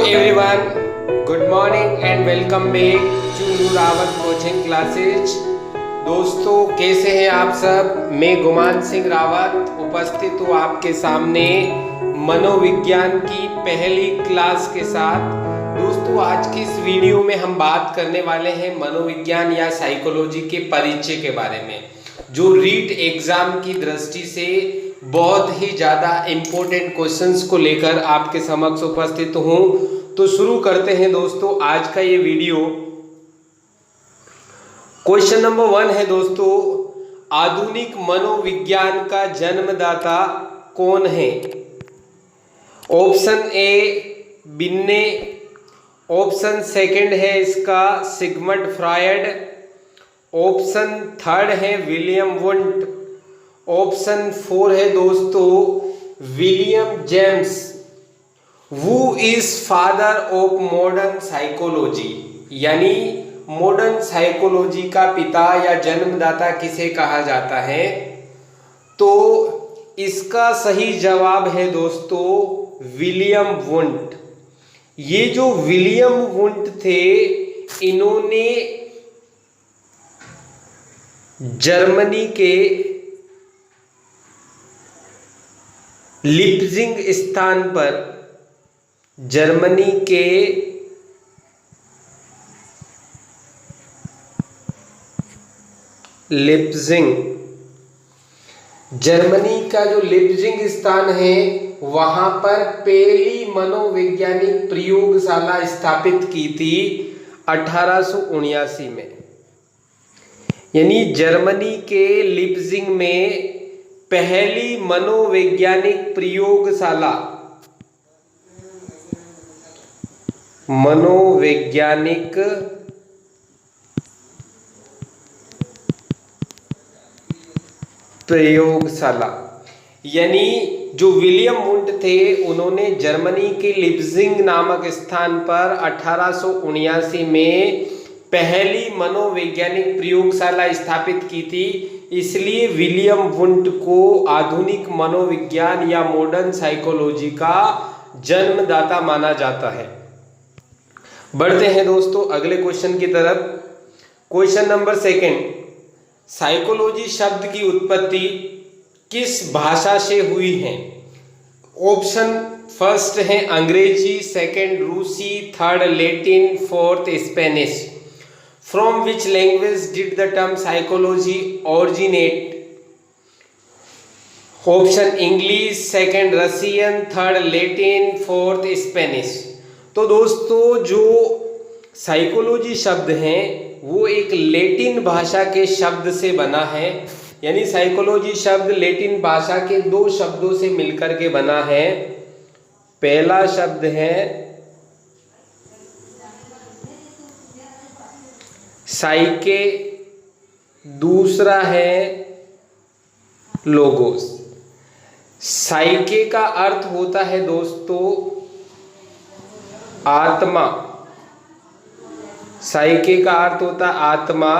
everyone, good morning and welcome back to Noorawat coaching classes. दोस्तों कैसे हैं आप सब। मैं गुमान सिंह रावत उपस्थित हूँ आपके सामने मनोविज्ञान की पहली क्लास के साथ। दोस्तों आज की इस वीडियो में हम बात करने वाले हैं मनोविज्ञान या साइकोलॉजी के परिचय के बारे में, जो रीट एग्जाम की दृष्टि से बहुत ही ज़्यादा इम्पोर्टेंट क्वेश्चंस को लेकर आपके समक्ष उपस्थित हूँ। तो शुरू करते हैं दोस्तों आज का ये वीडियो। क्वेश्चन नंबर 1 है दोस्तों, आधुनिक मनोविज्ञान का जन्मदाता कौन है। ऑप्शन ए बिन्ने, ऑप्शन सेकंड है इसका सिगमंड फ्रायड, ऑप्शन थर्ड है विलियम वुंट, ऑप्शन 4 है दोस्तों William James. Who is father of modern psychology, यानी मॉडर्न साइकोलॉजी का पिता या जन्मदाता किसे कहा जाता है। तो इसका सही जवाब है दोस्तों विलियम वुंट। ये जो विलियम वुंट थे, इन्होंने जर्मनी के लिप्जिंग स्थान पर, जर्मनी के लिप्जिंग, जर्मनी का जो लिप्जिंग स्थान है वहां पर पहली मनोवैज्ञानिक प्रयोगशाला स्थापित की थी 1879 में। यानी जर्मनी के लिप्जिंग में पहली मनोवैज्ञानिक प्रयोगशाला, मनोवैज्ञानिक प्रयोगशाला, यानी जो विलियम वुंट थे उन्होंने जर्मनी के लिप्जिंग नामक स्थान पर 1879 में पहली मनोवैज्ञानिक प्रयोगशाला स्थापित की थी। इसलिए विलियम वुंट को आधुनिक मनोविज्ञान या मॉडर्न साइकोलॉजी का जन्मदाता माना जाता है। बढ़ते हैं दोस्तों अगले क्वेश्चन की तरफ। क्वेश्चन नंबर 2, साइकोलॉजी शब्द की उत्पत्ति किस भाषा से हुई है। ऑप्शन फर्स्ट है अंग्रेजी, सेकंड रूसी, third Latin, fourth Spanish. From which language did the term psychology originate. Option English, second Russian, third Latin, fourth Spanish. तो दोस्तों जो साइकोलॉजी शब्द हैं वो एक लैटिन भाषा के शब्द से बना है। यानी साइकोलॉजी शब्द लैटिन भाषा के 2 शब्दों से मिलकर के बना है। पहला शब्द है साइके, दूसरा है लोगोस। साइके का अर्थ होता है दोस्तों आत्मा, साइके का अर्थ होता है आत्मा,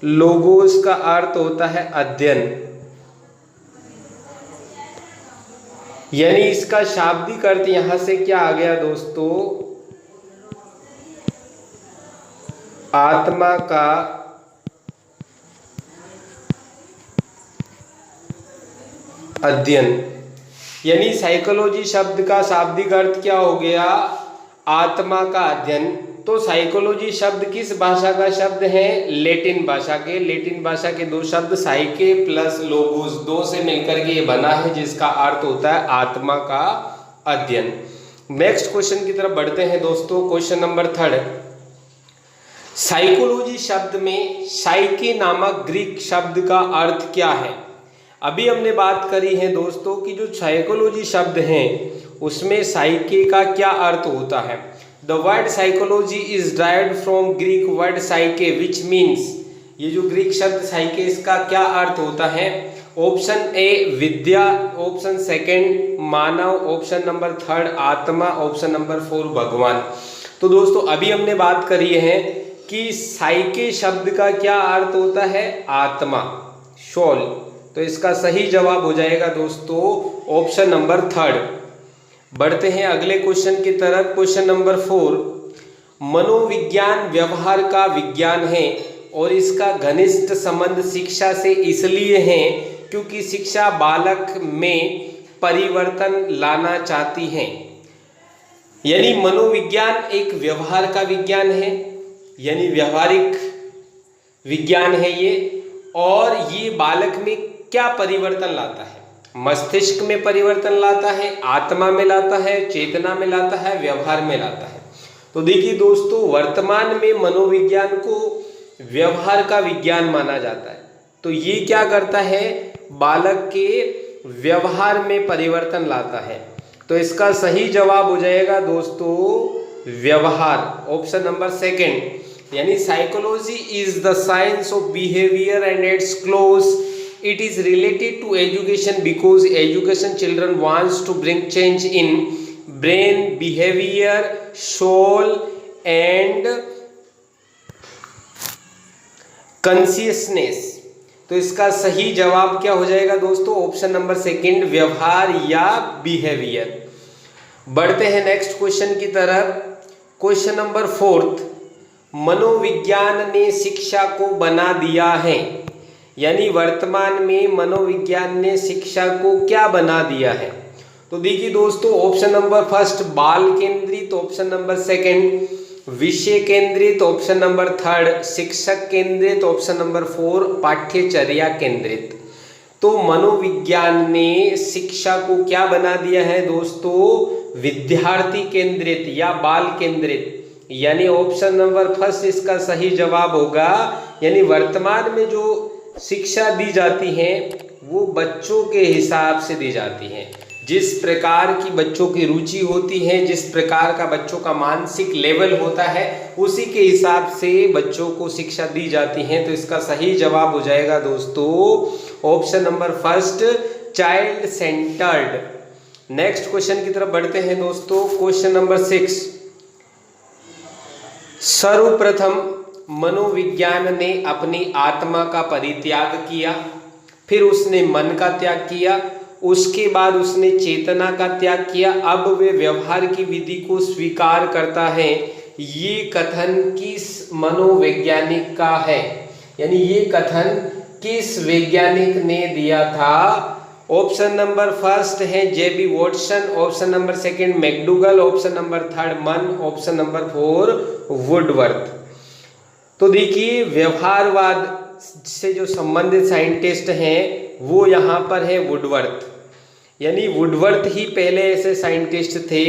लोगोस का अर्थ होता है अध्ययन। यानी इसका शाब्दिक अर्थ यहां से क्या आ गया दोस्तों, आत्मा का अध्ययन। यानी साइकोलॉजी शब्द का शाब्दिक अर्थ क्या हो गया, आत्मा का अध्ययन। तो साइकोलॉजी शब्द किस भाषा का शब्द है, लैटिन भाषा के। लैटिन भाषा के 2 शब्द साइके प्लस लोगोस, 2 से मिलकर के ये बना है, जिसका अर्थ होता है आत्मा का अध्ययन। नेक्स्ट क्वेश्चन की तरफ बढ़ते हैं दोस्तों। क्वेश्चन नंबर 3, साइकोलॉजी शब्द में साइके नामक ग्रीक शब्द का अर्थ क्या है। अभी हमने बात करी है दोस्तों कि जो साइकोलॉजी शब्द हैं उसमें साइके का क्या अर्थ होता है। The word psychology is derived from Greek word साइके which means. ये जो ग्रीक शब्द साइके, इसका क्या अर्थ होता है। Option A Vidya, option second Manav, option number 3 आत्मा, ऑप्शन नंबर 4 भगवान। तो दोस्तों अभी हमने बात करी है कि साइके शब्द का क्या अर्थ होता है, आत्मा, सोल। तो इसका सही जवाब हो जाएगा दोस्तों ऑप्शन नंबर 3 बढ़ते हैं अगले क्वेश्चन की तरफ। क्वेश्चन नंबर 4, मनोविज्ञान व्यवहार का विज्ञान है और इसका घनिष्ठ संबंध शिक्षा से इसलिए है क्योंकि शिक्षा बालक में परिवर्तन लाना चाहती है। यानी मनोविज्ञान एक व्यवहार का विज्ञान है, यानी व्यवहारिक विज्ञान है ये, और ये बालक में क्या परिवर्तन लाता है? मस्तिष्क में परिवर्तन लाता है, आत्मा में लाता है, चेतना में लाता है, व्यवहार में लाता है। तो देखिए दोस्तों, वर्तमान में मनोविज्ञान को व्यवहार का विज्ञान माना जाता है। तो ये क्या करता है? बालक के व्यवहार में परिवर्तन लाता है। तो इसका सही जवाब हो जाएगा दोस्तों व्यवहार, ऑप्शन नंबर 2। यानी psychology is the science of behaviour and it's close it is related to education because education children wants to bring change in brain, behavior, soul and consciousness। तो इसका सही जवाब क्या हो जाएगा दोस्तों? ऑप्शन नंबर 2, व्यवहार या बिहेवियर। बढ़ते हैं नेक्स्ट क्वेश्चन की तरफ। क्वेश्चन नंबर 4, मनोविज्ञान ने शिक्षा को बना दिया है। यानी वर्तमान में मनोविज्ञान ने शिक्षा को क्या बना दिया है? तो देखिए दोस्तों, ऑप्शन नंबर 1 बाल केंद्रित, ऑप्शन नंबर 2 विषय केंद्रित, ऑप्शन नंबर 3 शिक्षक केंद्रित, ऑप्शन नंबर 4 पाठ्यचर्या केंद्रित। तो मनोविज्ञान ने शिक्षा को क्या बना दिया है दोस्तों? विद्यार्थी केंद्रित या बाल केंद्रित। यानी ऑप्शन नंबर 1 इसका सही जवाब होगा। यानी वर्तमान में जो शिक्षा दी जाती है वो बच्चों के हिसाब से दी जाती है, जिस प्रकार की बच्चों की रुचि होती है, जिस प्रकार का बच्चों का मानसिक लेवल होता है, उसी के हिसाब से बच्चों को शिक्षा दी जाती है। तो इसका सही जवाब हो जाएगा दोस्तों option number 1 child centred. Next question की तरफ बढ़ते हैं दोस्तों। क्वेश्चन नंबर 6, सर्वप्रथम मनोविज्ञान ने अपनी आत्मा का परित्याग किया, फिर उसने मन का त्याग किया, उसके बाद उसने चेतना का त्याग किया, अब वे व्यवहार की विधि को स्वीकार करता है। ये कथन किस मनोवैज्ञानिक का है? यानी ये कथन किस वैज्ञानिक ने दिया था? ऑप्शन नंबर 1 है JB Watson, option number 2 McDougall, option number 3 Munn, option number 4 Woodworth. तो देखिए, व्यवहारवाद से जो संबंधित साइंटिस्ट हैं वो यहाँ पर है वुडवर्थ। यानी वुडवर्थ ही पहले ऐसे साइंटिस्ट थे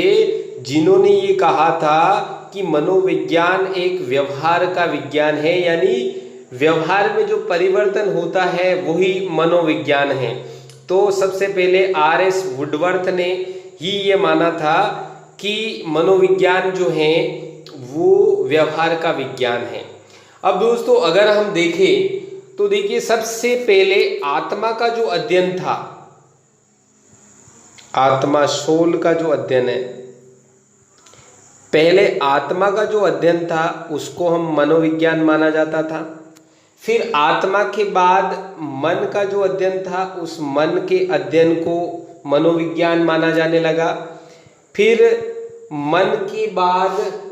जिन्होंने ये कहा था कि मनोविज्ञान एक व्यवहार का विज्ञान है, यानी व्यवहार में जो परिवर्तन होता है वही मनोविज्ञान है। तो सबसे पहले RS वुडवर्थ ने ही ये माना था कि मनोविज्ञान जो है वो व्यवहार का विज्ञान है। अब दोस्तों अगर हम देखें तो देखिए, सबसे पहले आत्मा का जो अध्ययन था, आत्मा सोल का जो अध्ययन है, पहले आत्मा का जो अध्ययन था उसको हम मनोविज्ञान माना जाता था। फिर आत्मा के बाद मन का जो अध्ययन था, उस मन के अध्ययन को मनोविज्ञान माना जाने लगा। फिर मन के बाद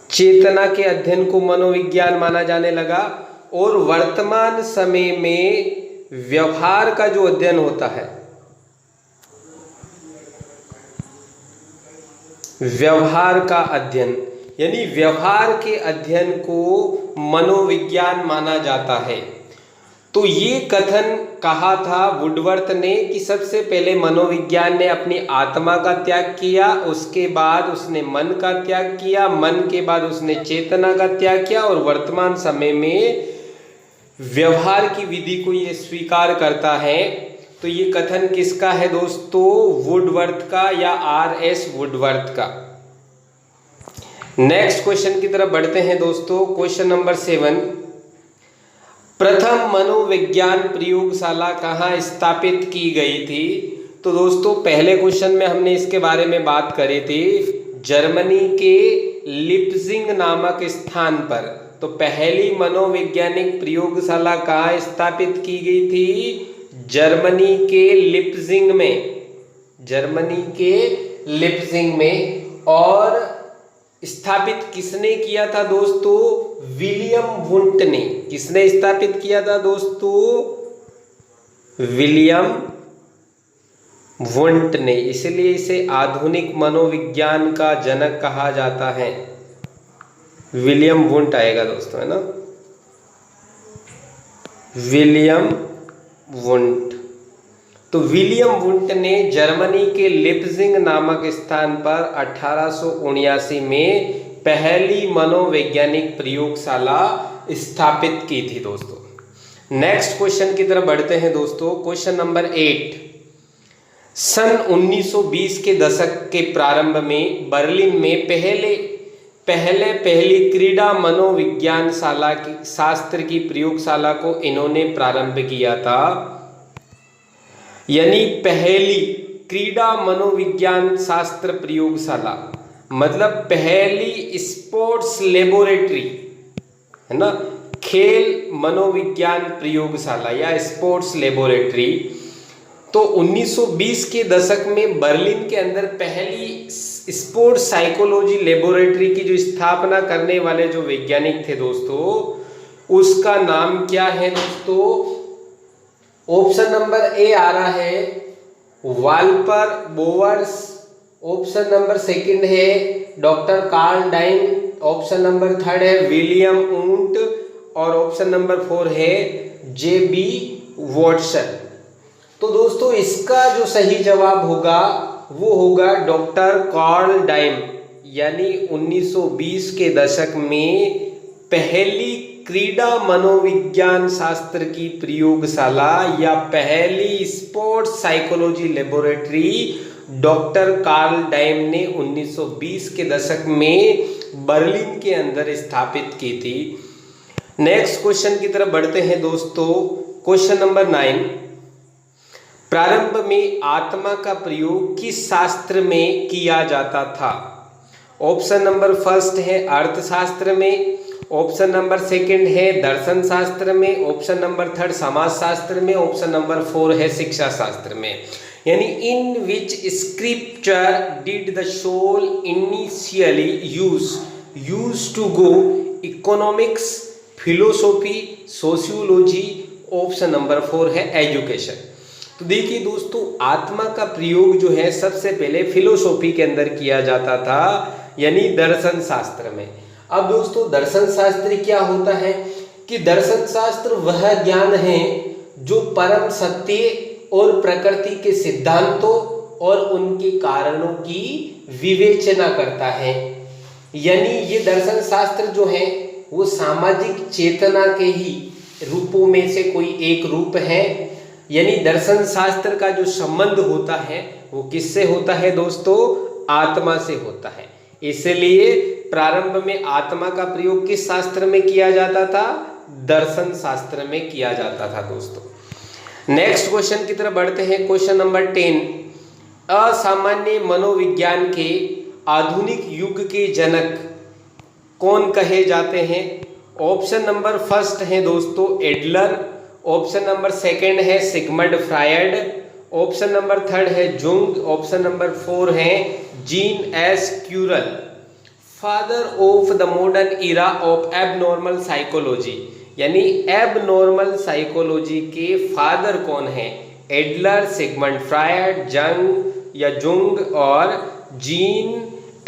चेतना के अध्ययन को मनोविज्ञान माना जाने लगा। और वर्तमान समय में व्यवहार का जो अध्ययन होता है, व्यवहार का अध्ययन, यानी व्यवहार के अध्ययन को मनोविज्ञान माना जाता है। तो ये कथन कहा था वुडवर्थ ने कि सबसे पहले मनोविज्ञान ने अपनी आत्मा का त्याग किया, उसके बाद उसने मन का त्याग किया, मन के बाद उसने चेतना का त्याग किया, और वर्तमान समय में व्यवहार की विधि को ये स्वीकार करता है। तो ये कथन किसका है दोस्तों? वुडवर्थ का या RS वुडवर्थ का। नेक्स्ट क्वेश्चन की तरफ बढ़ते हैं दोस्तों। क्वेश्चन नंबर 7, प्रथम मनोविज्ञान प्रयोगशाला कहाँ स्थापित की गई थी? तो दोस्तों पहले क्वेश्चन में हमने इसके बारे में बात करी थी, जर्मनी के लिप्जिंग नामक स्थान पर। तो पहली मनोवैज्ञानिक प्रयोगशाला कहाँ स्थापित की गई थी? जर्मनी के लिप्जिंग में, जर्मनी के लिप्जिंग में। और स्थापित किसने किया था दोस्तों? विलियम वुंट ने। किसने स्थापित किया था दोस्तों? विलियम वुंट ने। इसलिए इसे आधुनिक मनोविज्ञान का जनक कहा जाता है। विलियम वुंट आएगा दोस्तों, है ना, विलियम वुंट। तो विलियम वुंट ने जर्मनी के लिप्जिंग नामक स्थान पर 1879 में पहली मनोवैज्ञानिक प्रयोगशाला स्थापित की थी दोस्तों। नेक्स्ट क्वेश्चन की तरफ बढ़ते हैं दोस्तों। Question number 8। सन 1920 के दशक के प्रारंभ में बर्लिन में पहली क्रीड़ा मनोविज्ञान शाला की शास्त्र की प्रयोगशाला को इन्होंने प्रारंभ किया था। यानी पहली क्रीड़ा मनोविज्ञान शास्त्र प्रयोगशाला मतलब पहली स्पोर्ट्स लेबोरेटरी, है ना, खेल मनोविज्ञान प्रयोगशाला या स्पोर्ट्स लेबोरेटरी। तो 1920 के दशक में बर्लिन के अंदर पहली स्पोर्ट्स साइकोलॉजी लेबोरेटरी की जो स्थापना करने वाले जो वैज्ञानिक थे दोस्तों, उसका नाम क्या है दोस्तों? ऑप्शन नंबर ए आ रहा है वाल्पर बोवर्स, ऑप्शन नंबर सेकंड है डॉक्टर कार्ल डाइन, ऑप्शन नंबर थर्ड है विलियम वुंट और ऑप्शन नंबर 4 है जे.बी. वॉटसन। तो दोस्तों इसका जो सही जवाब होगा वो होगा डॉक्टर कार्ल डाइन। यानी 1920 के दशक में पहली क्रीड़ा मनोविज्ञान शास्त्र की प्रयोगशाला या पहली sports psychology laboratory doctor Karl Diem ने 1920 के दशक में बर्लिन के अंदर स्थापित की थी। नेक्स्ट क्वेश्चन की तरफ बढ़ते हैं दोस्तों। Question number 9। प्रारंभ में आत्मा का प्रयोग किस शास्त्र में किया जाता था? ऑप्शन नंबर फर्स्ट है अर्थशास्त्र में, ऑप्शन नंबर सेकंड है दर्शन शास्त्र में, ऑप्शन नंबर थर्ड समाज शास्त्र में, ऑप्शन नंबर 4 है शिक्षा शास्त्र में। यानी in which scripture did the soul initially use to go? Economics, philosophy, sociology, option number 4 है एजुकेशन। तो देखिए दोस्तों आत्मा का प्रयोग जो है सबसे पहले फिलोसॉफी के अंदर किया जाता था, यानी दर्शन शास्त्र में। अब दोस्तों दर्शन शास्त्र क्या होता है कि दर्शन शास्त्र वह ज्ञान है जो परम सत्य और प्रकृति के सिद्धांतों और उनके कारणों की विवेचना करता है। यानी ये दर्शन शास्त्र जो है वो सामाजिक चेतना के ही रूपों में से कोई एक रूप है। यानी दर्शन शास्त्र का जो संबंध होता है वो किससे होता है दोस्तों? आत्मा से होता है। इसलिए प्रारंभ में आत्मा का प्रयोग किस शास्त्र में किया जाता था? दर्शन शास्त्र में किया जाता था दोस्तों। नेक्स्ट क्वेश्चन की तरफ बढ़ते हैं। Question number 10। असामान्य मनोविज्ञान के आधुनिक युग के जनक कौन कहे जाते हैं? ऑप्शन नंबर फर्स्ट है दोस्तों एडलर, ऑप्शन नंबर सेकंड है Sigmund Freud, option number third है जुंग, ऑप्शन नंबर 4 है Jean Esquirol. Father of the modern era of abnormal psychology, यानी एबनॉर्मल साइकोलॉजी के फादर कौन है? एडलर, सिगमंड फ्रायड, जंग या जुंग और जीन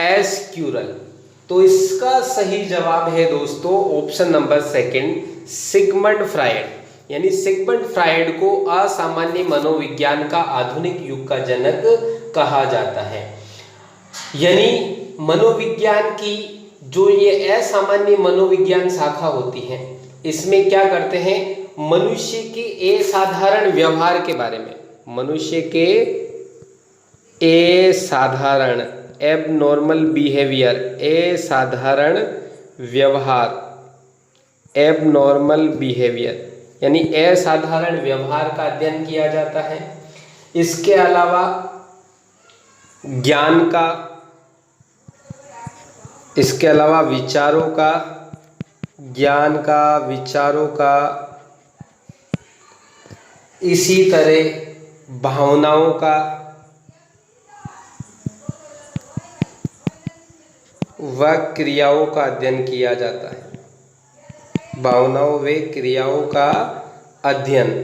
एस क्यूरल। तो इसका सही जवाब है दोस्तों option number second Sigmund Freud. यानी सिगमंड फ्रायड को असामान्य मनोविज्ञान का आधुनिक युग का जनक कहा जाता है। यानी मनोविज्ञान की जो ये असामान्य मनोविज्ञान शाखा होती है इसमें क्या करते हैं? मनुष्य के असाधारण व्यवहार के बारे में, मनुष्य के असाधारण एबनॉर्मल बिहेवियर, असाधारण व्यवहार, एबनॉर्मल बिहेवियर यानी असाधारण व्यवहार का अध्ययन किया जाता है। इसके अलावा ज्ञान का, इसके अलावा विचारों का, ज्ञान का, विचारों का इसी तरह भावनाओं का व क्रियाओं का अध्ययन किया जाता है। भावनाओं व क्रियाओं का अध्ययन।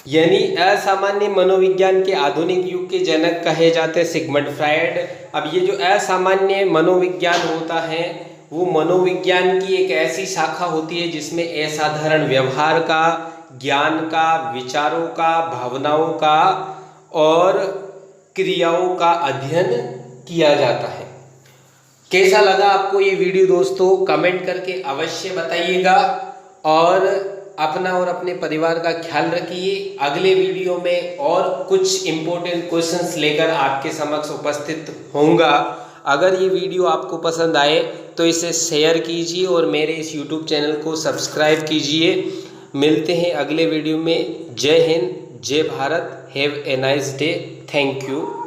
यानी असामान्य मनोविज्ञान के आधुनिक युग के जनक कहे जाते हैं सिगमंड फ्रायड। अब ये जो असामान्य मनोविज्ञान होता है वो मनोविज्ञान की एक ऐसी शाखा होती है जिसमें असाधारण व्यवहार का, ज्ञान का, विचारों का, भावनाओं का और क्रियाओं का अध्ययन किया जाता है। कैसा लगा आपको ये वीडियो दोस्तों, कमेंट करके अवश्य बताइएगा और अपना और अपने परिवार का ख्याल रखिए। अगले वीडियो में और कुछ इम्पोर्टेंट क्वेश्चंस लेकर आपके समक्ष उपस्थित होऊंगा। अगर ये वीडियो आपको पसंद आए तो इसे शेयर कीजिए और मेरे इस YouTube चैनल को सब्सक्राइब कीजिए। मिलते हैं अगले वीडियो में। जय हिंद, जय Bharat. Have a nice day. Thank you.